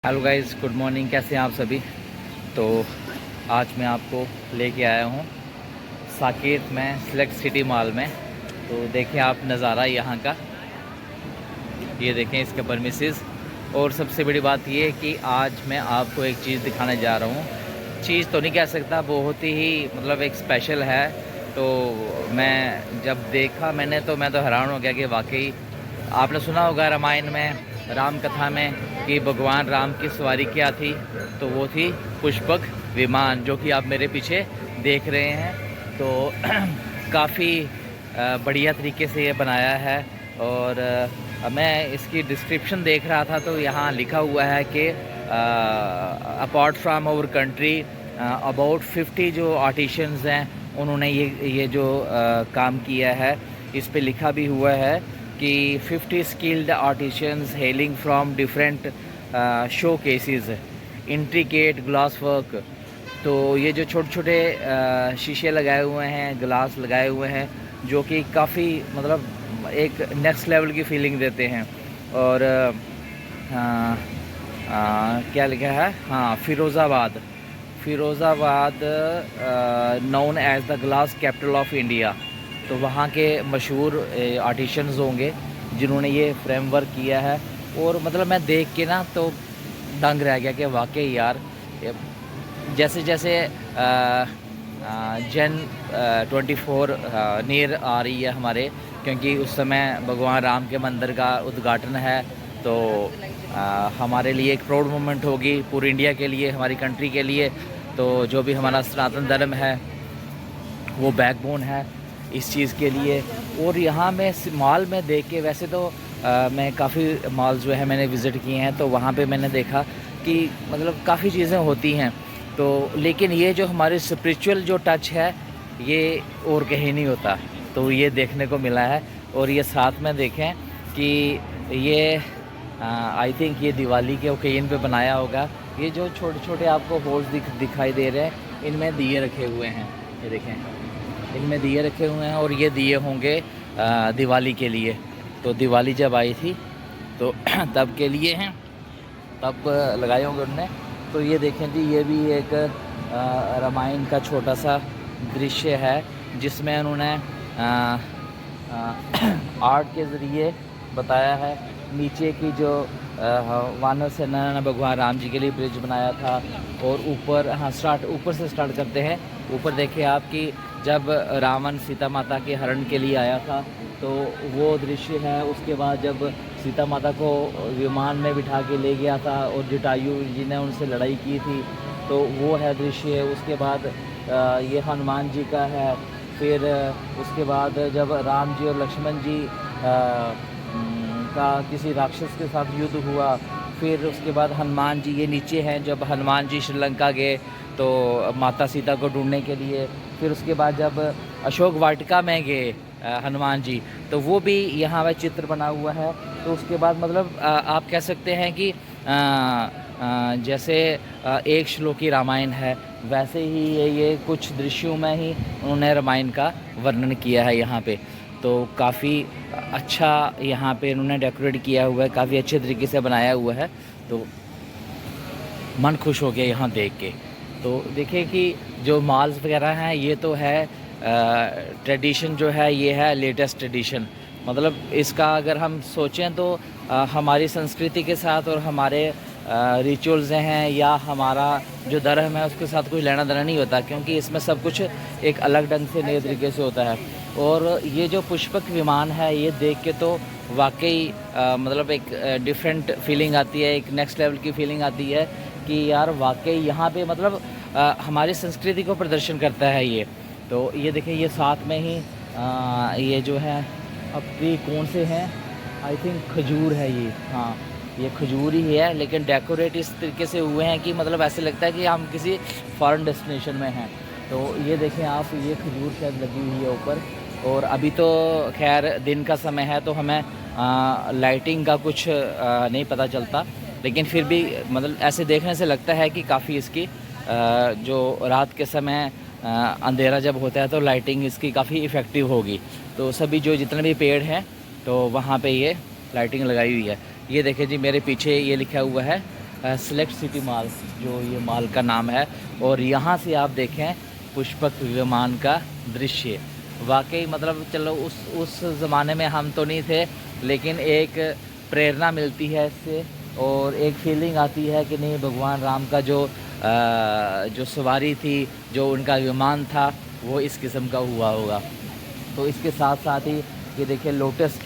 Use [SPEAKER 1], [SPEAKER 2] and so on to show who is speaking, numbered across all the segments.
[SPEAKER 1] Hello guys, good morning. कैसे हैं आप सभी। तो आज मैं आपको लेके आया हूँ साकेत में सिलेक्ट सिटी मॉल में। तो देखें आप नज़ारा यहाँ का, ये देखें इसके परमिसेस। और सबसे बड़ी बात ये है कि आज मैं आपको एक चीज़ दिखाने जा रहा हूँ। चीज़ तो नहीं कह सकता, बहुत ही मतलब एक स्पेशल है। तो मैं जब देखा मैं तो हैरान हो गया कि वाकई आपने सुना होगा रामायण में, राम कथा में, कि भगवान राम की सवारी क्या थी। तो वो थी पुष्पक विमान, जो कि आप मेरे पीछे देख रहे हैं। तो काफ़ी बढ़िया तरीके से ये बनाया है। और मैं इसकी डिस्क्रिप्शन देख रहा था तो यहाँ लिखा हुआ है कि apart from our country about 50 जो आर्टिशंस हैं उन्होंने ये जो काम किया है। इस पे लिखा भी हुआ है कि 50 skilled artisans hailing from different show cases intricate glass work. तो ये जो छोटे छोटे शीशे लगाए हुए हैं, ग्लास लगाए हुए हैं, जो कि काफ़ी मतलब एक नेक्स्ट लेवल की फीलिंग देते हैं। और क्या लिखा है, हाँ, Firozabad known as the glass capital of India. तो वहाँ के मशहूर आर्टिशंस होंगे जिन्होंने ये फ्रेमवर्क किया है। और मतलब मैं देख के ना तो दंग रह गया कि वाकई यार, जैसे जैसे जन 24 नियर आ रही है हमारे, क्योंकि उस समय भगवान राम के मंदिर का उद्घाटन है। तो हमारे लिए एक प्राउड मोमेंट होगी, पूरी इंडिया के लिए, हमारी कंट्री के लिए। तो जो भी हमारा सनातन धर्म है वो बैकबोन है इस चीज़ के लिए। और यहाँ मैं मॉल में देख के, वैसे तो मैं काफ़ी मॉल जो है मैंने विज़िट किए हैं, तो वहाँ पे मैंने देखा कि मतलब काफ़ी चीज़ें होती हैं। तो लेकिन ये जो हमारे स्पिरिचुअल जो टच है ये और कहीं नहीं होता। तो ये देखने को मिला है। और ये साथ में देखें कि ये आई थिंक ये दिवाली के ओकेजन पे बनाया होगा। ये जो छोटे छोटे आपको होल्स दिखाई दे रहे हैं, इनमें दिए रखे हुए हैं, ये देखें, इनमें दिए रखे हुए हैं। और ये दिए होंगे दिवाली के लिए। तो दिवाली जब आई थी तो तब के लिए हैं, तब लगाए होंगे उनने। तो ये देखें जी, ये भी एक रामायण का छोटा सा दृश्य है जिसमें उन्होंने आर्ट के ज़रिए बताया है। नीचे की जो वानर सेना ने भगवान राम जी के लिए ब्रिज बनाया था। और ऊपर, हाँ, ऊपर से स्टार्ट करते हैं। ऊपर देखिए आप कि जब रावण सीता माता के हरण के लिए आया था तो वो दृश्य है। उसके बाद जब सीता माता को विमान में बिठा के ले गया था और जटायु जी ने उनसे लड़ाई की थी, तो वो है दृश्य। उसके बाद ये हनुमान जी का है। फिर उसके बाद जब राम जी और लक्ष्मण जी का किसी राक्षस के साथ युद्ध हुआ। फिर उसके बाद हनुमान जी, ये नीचे हैं, जब हनुमान जी श्रीलंका गए तो माता सीता को ढूंढने के लिए। फिर उसके बाद जब अशोक वाटिका में गए हनुमान जी, तो वो भी यहाँ पर चित्र बना हुआ है। तो उसके बाद मतलब आप कह सकते हैं कि जैसे एक श्लोकी रामायण है, वैसे ही ये कुछ दृश्यों में ही उन्होंने रामायण का वर्णन किया है यहाँ पे। तो काफ़ी अच्छा यहाँ पे इन्होंने डेकोरेट किया हुआ है, काफ़ी अच्छे तरीके से बनाया हुआ है। तो मन खुश हो गया यहाँ देख के। तो देखिए कि जो मॉल्स वगैरह हैं, ये तो है ट्रेडिशन जो है, ये है लेटेस्ट ट्रेडिशन। मतलब इसका अगर हम सोचें तो हमारी संस्कृति के साथ और हमारे रिचुअल्स हैं या हमारा जो धर्म है उसके साथ कुछ लेना देना नहीं होता, क्योंकि इसमें सब कुछ एक अलग ढंग से, नए तरीके से होता है। और ये जो पुष्पक विमान है, ये देख के तो वाकई मतलब एक डिफरेंट फीलिंग आती है, एक नेक्स्ट लेवल की फीलिंग आती है कि यार वाकई यहाँ पे मतलब हमारी संस्कृति को प्रदर्शन करता है ये। तो ये देखें, ये साथ में ही ये जो है अपनी कौन से हैं, आई थिंक खजूर है ये, हाँ, ये खजूर ही है। लेकिन डेकोरेट इस तरीके से हुए हैं कि मतलब ऐसे लगता है कि हम किसी फॉरेन डेस्टिनेशन में हैं। तो ये देखें आप, ये खजूर शायद लगी हुई है ऊपर। और अभी तो खैर दिन का समय है तो हमें लाइटिंग का कुछ नहीं पता चलता, लेकिन फिर भी मतलब ऐसे देखने से लगता है कि काफ़ी इसकी जो रात के समय अंधेरा जब होता है तो लाइटिंग इसकी काफ़ी इफ़ेक्टिव होगी। तो सभी जो जितने भी पेड़ हैं तो वहाँ पे ये लाइटिंग लगाई हुई है। ये देखें जी, मेरे पीछे ये लिखा हुआ है सिलेक्ट सिटी मॉल जो ये मॉल का नाम है। और यहाँ से आप देखें पुष्पक विमान का दृश्य, वाकई मतलब चलो उस ज़माने में हम तो नहीं थे, लेकिन एक प्रेरणा मिलती है इससे और एक फीलिंग आती है कि नहीं, भगवान राम का जो सवारी थी, जो उनका विमान था, वो इस किस्म का हुआ होगा। तो इसके साथ साथ ही ये देखिए लोटस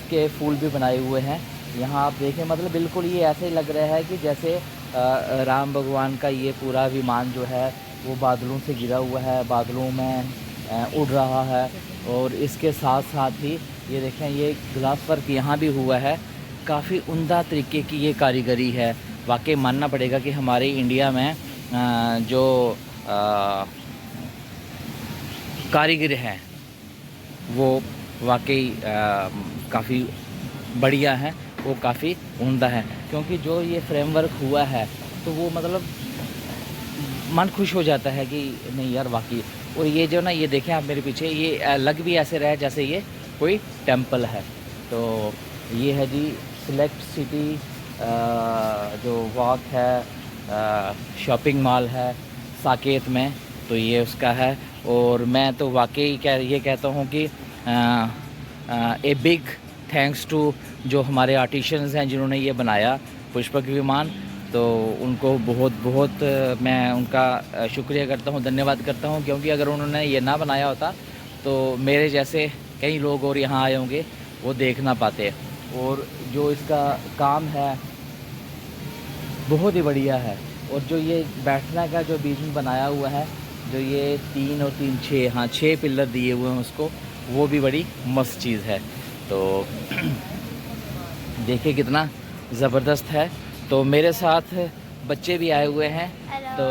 [SPEAKER 1] के फूल भी बनाए हुए हैं यहाँ आप देखें, मतलब बिल्कुल ये ऐसे ही लग रहा है कि जैसे राम भगवान का ये पूरा विमान जो है वो बादलों से घिरा हुआ है, बादलों में उड़ रहा है। और इसके साथ साथ ही ये देखें ये ग्लास वर्क यहाँ भी हुआ है, काफ़ी उम्दा तरीके की ये कारीगरी है। वाकई मानना पड़ेगा कि हमारे इंडिया में जो कारीगर हैं वो वाकई काफ़ी बढ़िया हैं, वो काफ़ी उम्दा है। क्योंकि जो ये फ्रेमवर्क हुआ है तो वो मतलब मन खुश हो जाता है कि नहीं यार वाकई। और ये जो ना ये देखें आप मेरे पीछे, ये लग भी ऐसे रहा है जैसे ये कोई टेंपल है। तो ये है जी सिलेक्ट सिटी जो वॉक है, शॉपिंग मॉल है साकेत में, तो ये उसका है। और मैं तो वाकई ये कहता हूँ कि ए बिग थैंक्स टू जो हमारे आर्टिशियंस हैं जिन्होंने ये बनाया पुष्पक विमान, तो उनको बहुत बहुत मैं उनका शुक्रिया करता हूँ, धन्यवाद करता हूँ। क्योंकि अगर उन्होंने ये ना बनाया होता तो मेरे जैसे कई लोग और यहाँ आए होंगे, वो देख ना पाते। और जो इसका काम है बहुत ही बढ़िया है। और जो ये बैठने का जो बीच में बनाया हुआ है, जो ये 3 और 3 6 हाँ 6 पिलर दिए हुए हैं उसको, वो भी बड़ी मस्त चीज़ है। तो देखिए कितना ज़बरदस्त है। तो मेरे साथ बच्चे भी आए हुए हैं, तो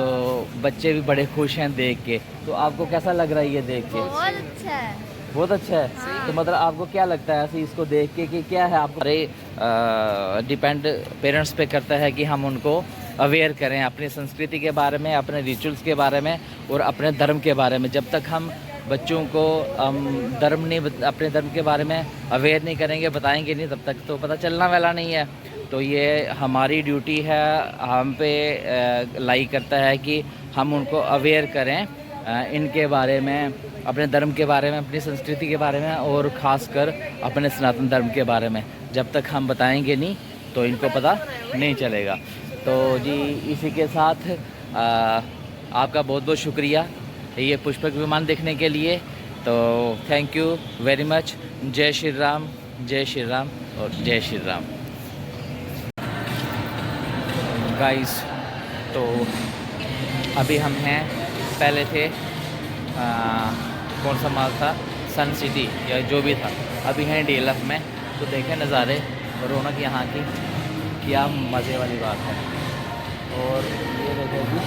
[SPEAKER 1] बच्चे भी बड़े खुश हैं देख के। तो आपको कैसा लग रहा है ये देख के?
[SPEAKER 2] बहुत अच्छा है।
[SPEAKER 1] बहुत अच्छा है। हाँ। तो मतलब आपको क्या लगता है ऐसे इसको देख के कि क्या है आपको? अरे डिपेंड पेरेंट्स पे करता है कि हम उनको अवेयर करें अपनी संस्कृति के बारे में, अपने रिचुअल्स के बारे में और अपने धर्म के बारे में। जब तक हम बच्चों को अपने धर्म के बारे में अवेयर नहीं करेंगे, बताएंगे नहीं, तब तक तो पता चलना वाला नहीं है। तो ये हमारी ड्यूटी है, हम पे लाई करता है कि हम उनको अवेयर करें इनके बारे में, अपने धर्म के बारे में, अपनी संस्कृति के बारे में और ख़ासकर अपने सनातन धर्म के बारे में। जब तक हम बताएंगे नहीं तो इनको पता नहीं चलेगा। तो जी इसी के साथ आपका बहुत बहुत शुक्रिया ये पुष्पक विमान देखने के लिए। तो थैंक यू वेरी मच। जय श्री राम, जय श्री राम और जय श्री राम। गाइस तो अभी हम हैं, पहले थे कौन सा मॉल था, सन सिटी या जो भी था, अभी हैं DLF में। तो देखें नज़ारे रौनक यहाँ की, क्या मज़े वाली बात है। और ये देखो जी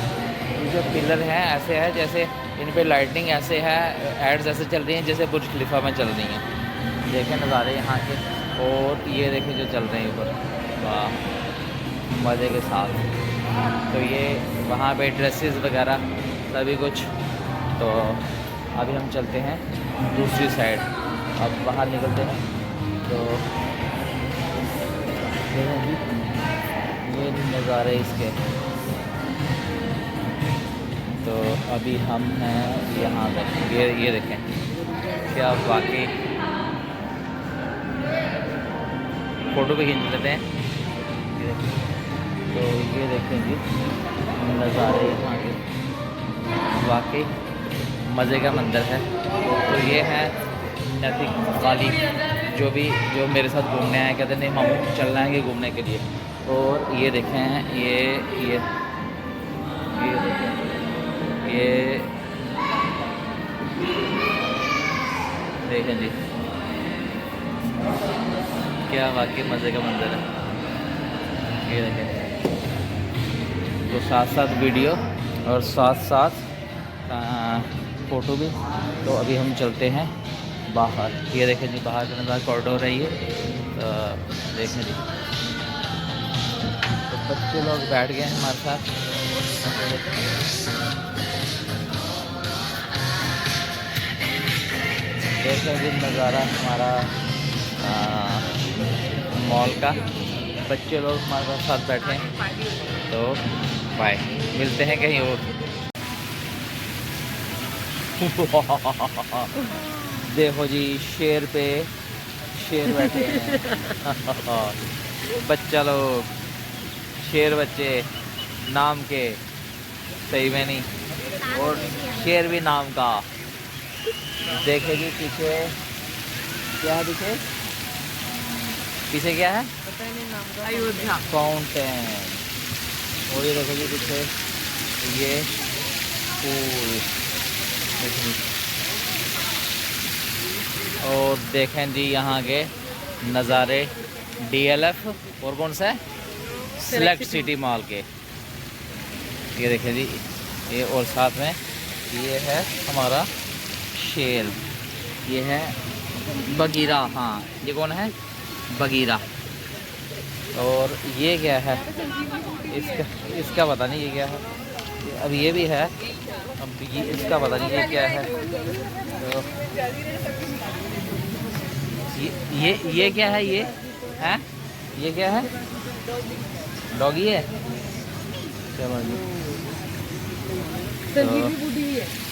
[SPEAKER 1] ये जो पिलर हैं ऐसे है जैसे इन पे लाइटिंग ऐसे है, एड्स ऐसे चल रही हैं जैसे बुर्ज खलीफा में चल रही हैं। देखें नज़ारे यहाँ के। और ये देखें जो चल रहे हैं ऊपर, वाह मज़े के साथ। तो ये वहाँ पे ड्रेसेस वगैरह सभी कुछ। तो अभी हम चलते हैं दूसरी साइड, अब बाहर निकलते हैं। तो ये नज़ारे इसके। तो अभी हम हैं यहाँ पर, ये देखें क्या वाकई फ़ोटो भी खींच लेते हैं। तो ये देखें जी नज़ारे यहाँ के, वाकई मज़े का मंदिर है। तो ये है नैतिक वाली जो मेरे साथ घूमने आए, कहते नहीं हम चलना है कि घूमने के लिए। और ये देखें ये देखें जी क्या वाकई मज़े का मंदिर है। ये देखें। तो साथ साथ वीडियो और साथ साथ फ़ोटो भी। तो अभी हम चलते हैं बाहर। ये देखें जी बाहर का नज़ारा, कॉरिडोर है ये। तो देखें जी तो बच्चे लोग बैठ गए हैं हमारे साथ। देखें जी नज़ारा हमारा मॉल का। बच्चे लोग हमारे साथ बैठे हैं, तो बाय, मिलते हैं कहीं और। देखो जी, शेर पे शेर बैठे हैं। बच्चा लोग, शेर बच्चे नाम के, सही में नहीं, और शेर भी नाम का। देखे जी पीछे क्या है, पीछे क्या है,
[SPEAKER 2] अयोध्या
[SPEAKER 1] फाउंटेन। और ये देखो जी पीछे ये फूल, और देखें जी यहाँ के नज़ारे DLF और कौन सा है, सिलेक्ट सिटी मॉल के। ये देखें जी ये, और साथ में ये है हमारा शेर, ये है बगीरा। हाँ, ये कौन है, बगीरा। और ये क्या है, इसका पता नहीं ये क्या है। अब ये भी है, अब ये इसका पता नहीं ये क्या है। तो ये क्या है, ये है, ये क्या है, डॉगी है। चलो जी,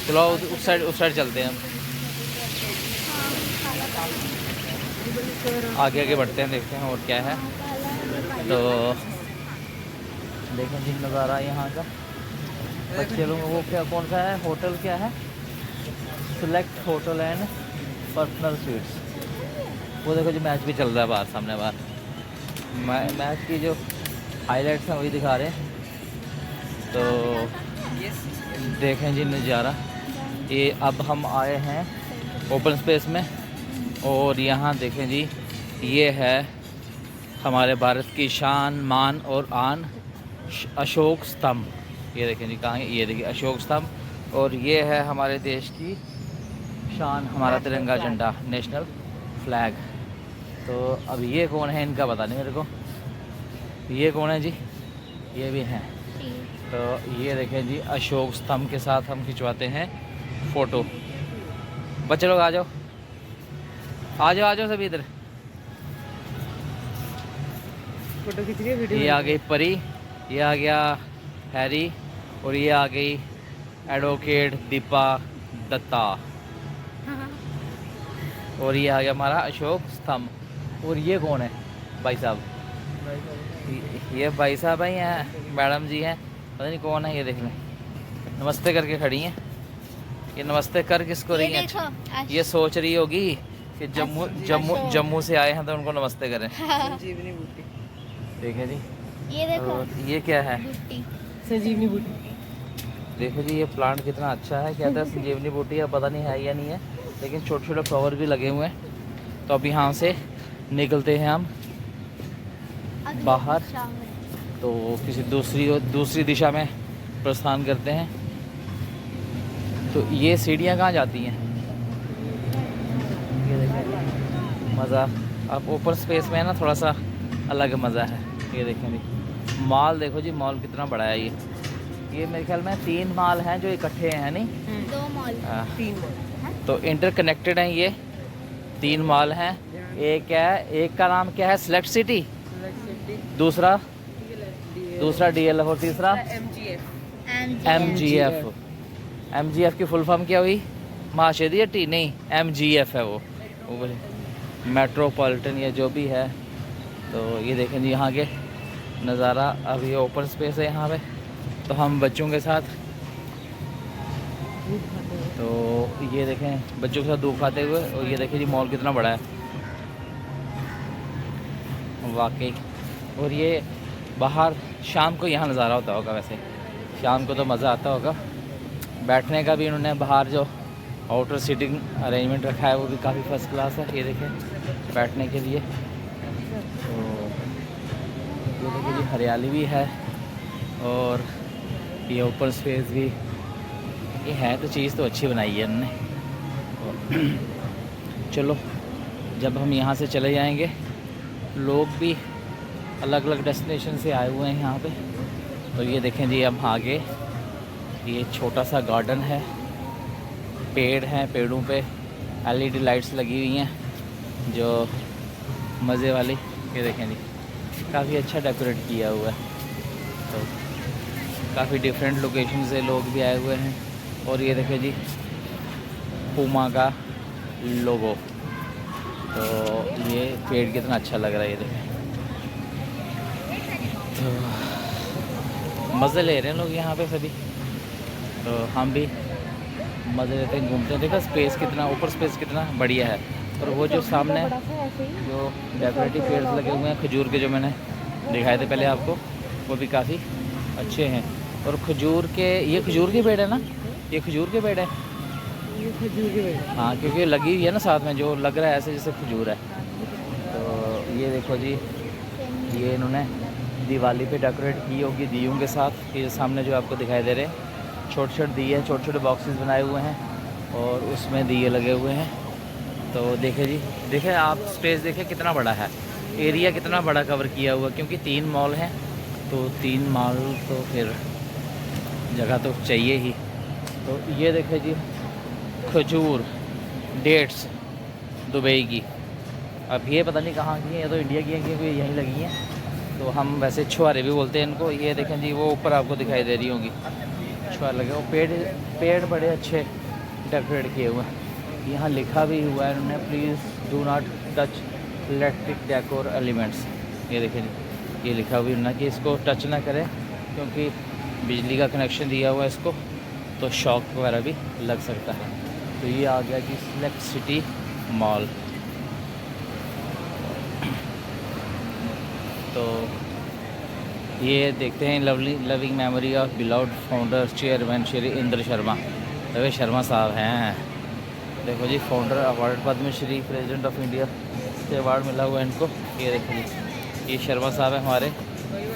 [SPEAKER 1] चलो उस साइड चलते हैं हम, आगे आगे बढ़ते हैं, देखते हैं और क्या है। तो देखें जी नज़ारा यहाँ का। बच्चे लोग, वो क्या, कौन सा है होटल, क्या है, select hotel and personal sweets. वो देखो जी मैच भी चल रहा है बाहर, सामने बाहर मैच की जो हाइलाइट्स हैं वही दिखा रहे हैं। तो देखें जी नज़ारा, ये अब हम आए हैं ओपन स्पेस में, और यहाँ देखें जी ये है हमारे भारत की शान, मान और आन, अशोक स्तंभ। ये देखें जी कहाँ है, ये देखिए अशोक स्तंभ। और ये है हमारे देश की शान, हमारा तिरंगा झंडा, नेशनल फ्लैग। तो अब ये कौन है, इनका पता नहीं मेरे को, ये कौन है जी, ये भी हैं। तो ये देखें जी अशोक स्तंभ के साथ हम खिंचवाते हैं फ़ोटो। बच्चे लोग आ जाओ, आ जाओ, आ जाओ सभी इधर।
[SPEAKER 2] फोटो खींच रही है, वीडियो।
[SPEAKER 1] ये आ गई परी, ये आ गया हैरी, और ये आ गई एडवोकेट दीपा दत्ता, और ये आ गया हमारा अशोक स्तंभ। और ये कौन है भाई साहब, ये भाई साहब हैं या मैडम जी हैं, पता नहीं कौन है। ये देख लें, नमस्ते करके खड़ी हैं। ये नमस्ते कर किसको रही हैं, ये सोच रही होगी कि जम्मू से आए हैं तो उनको नमस्ते करें।
[SPEAKER 2] संजीवनी बूटी,
[SPEAKER 1] देखें जी,
[SPEAKER 3] ये देखो,
[SPEAKER 1] ये क्या है,
[SPEAKER 2] संजीवनी बूटी।
[SPEAKER 1] देखो जी ये प्लांट कितना अच्छा है, कहता है संजीवनी बूटी है, पता नहीं है या नहीं है, लेकिन छोटे छोटे फ्लावर भी लगे हुए हैं। तो अब यहाँ से निकलते हैं हम बाहर, तो किसी दूसरी दिशा में प्रस्थान करते हैं। तो ये सीढ़ियाँ कहाँ जाती हैं, ये देखें मज़ा। अब ओपन स्पेस में है ना, थोड़ा सा अलग मज़ा है। ये देखें जी मॉल, देखो जी मॉल कितना बड़ा है। ये मेरे ख्याल में 3 मॉल हैं जो इकट्ठे हैं, नहीं
[SPEAKER 3] 2 मॉल,
[SPEAKER 2] 3 मॉल,
[SPEAKER 1] तो इंटरकनेक्टेड हैं ये 3 मॉल हैं। एक है, एक का नाम क्या है, सिलेक्ट सिटी, दूसरा DLF, और तीसरा MGF। MGF की फुल फॉर्म क्या हुई, माशेदियटी, नहीं MGF है वो मेट्रोपॉलिटन या जो भी है। तो ये देखें जी यहाँ के नज़ारा। अब ये ओपन स्पेस है यहाँ पे, तो हम बच्चों के साथ, तो ये देखें बच्चों के साथ धूप खाते हुए। और ये देखें जी मॉल कितना बड़ा है वाकई। और ये बाहर शाम को यहाँ नज़ारा होता होगा, वैसे शाम को तो मज़ा आता होगा। बैठने का भी इन्होंने बाहर जो आउटर सीटिंग अरेंजमेंट रखा है वो भी काफ़ी फर्स्ट क्लास है। ये देखें बैठने के लिए, तो ये देखिए जी हरियाली भी है, और ये ओपन स्पेस भी, ये है तो चीज़ तो अच्छी बनाई है इन्होंने। तो चलो जब हम यहाँ से चले जाएंगे, लोग भी अलग अलग डेस्टिनेशन से आए हुए हैं यहाँ पे। तो ये देखें जी हम आगे, ये छोटा सा गार्डन है, पेड़ हैं, पेड़ों पे LED लाइट्स लगी हुई हैं जो मज़े वाली। ये देखें जी काफ़ी अच्छा डेकोरेट किया हुआ है। तो काफ़ी डिफरेंट लोकेशन से लोग भी आए हुए हैं। और ये देखिए जी पूमा का लोगो, तो ये पेड़ कितना अच्छा लग रहा है, ये देखें। तो मज़े ले रहे हैं लोग यहाँ पे सभी, तो हम भी मज़े लेते हैं, घूमते हैं। देखो स्पेस कितना, ऊपर स्पेस कितना बढ़िया है। और वो जो सामने जो डेकोरेटिव पेड़ लगे हुए हैं खजूर के, जो मैंने दिखाए थे पहले आपको, वो भी काफ़ी अच्छे हैं। और खजूर के, ये खजूर के पेड़ है ना, ये खजूर के पेड़ है।
[SPEAKER 2] ये खजूर के पेड़।
[SPEAKER 1] हाँ, क्योंकि लगी हुई है ना साथ में, जो लग रहा है ऐसे जैसे खजूर है। तो ये देखो जी, ये इन्होंने दिवाली पे डेकोरेट की होगी दियों के साथ। ये सामने जो आपको दिखाई दे रहे हैं छोटे छोटे दिए, छोटे छोटे बॉक्सेस बनाए हुए हैं और उसमें दिए लगे हुए हैं। तो देखे जी, देखे आप स्पेस देखे कितना बड़ा है, एरिया कितना बड़ा कवर किया हुआ, क्योंकि 3 मॉल हैं, तो 3 मॉल तो फिर जगह तो चाहिए ही। तो ये देखे जी खजूर, डेट्स दुबई की। अब ये पता नहीं कहाँ की हैं, ये तो इंडिया की हैं क्योंकि यहीं लगी हैं। तो हम वैसे छुहारे भी बोलते हैं इनको। ये देखें जी, वो ऊपर आपको दिखाई दे रही होंगी छुहार लगे, वो पेड़ बड़े अच्छे डेकोरेट किए हुए हैं। यहाँ लिखा भी हुआ है उन्होंने, please do not touch electric decor elements. ये देखें जी, ये लिखा हुआ है कि इसको टच ना करें, क्योंकि बिजली का कनेक्शन दिया हुआ है इसको, तो शॉक वगैरह भी लग सकता है। तो ये आ गया कि सिलेक्ट सिटी मॉल। तो ये देखते हैं loving memory of beloved founder chairman Shri Indra Sharma. Ravi Sharma साहब हैं, देखो जी, founder award Padma Shri president of India से अवार्ड मिला हुआ है इनको। ये देखो जी, ये शर्मा साहब हैं, हमारे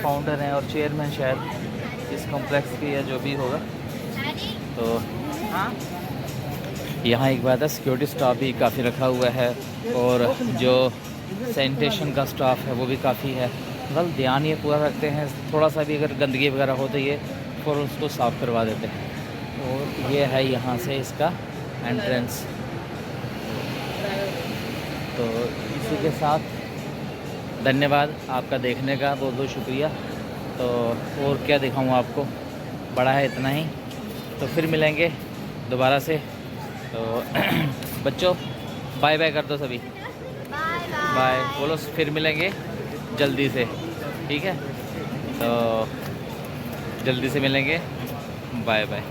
[SPEAKER 1] फाउंडर हैं और चेयरमैन शायद इस कॉम्प्लेक्स के, या जो भी होगा। तो यहाँ एक बात है, सिक्योरिटी स्टाफ भी काफ़ी रखा हुआ है और जो सैनिटेशन का स्टाफ है वो भी काफ़ी है। मतलब ध्यान ये पूरा रखते हैं, थोड़ा सा भी अगर गंदगी वगैरह हो तो ये फ़ौरन उसको साफ़ करवा देते हैं। और ये है यहाँ से इसका एंट्रेंस। तो इसी के साथ धन्यवाद आपका देखने का, बहुत बहुत शुक्रिया। तो और क्या दिखाऊँ आपको, बड़ा है इतना ही। तो फिर मिलेंगे दोबारा से। तो बच्चों बाय बाय कर दो सभी, बाय बोलो, फिर मिलेंगे जल्दी से, ठीक है। तो जल्दी से मिलेंगे, बाय बाय।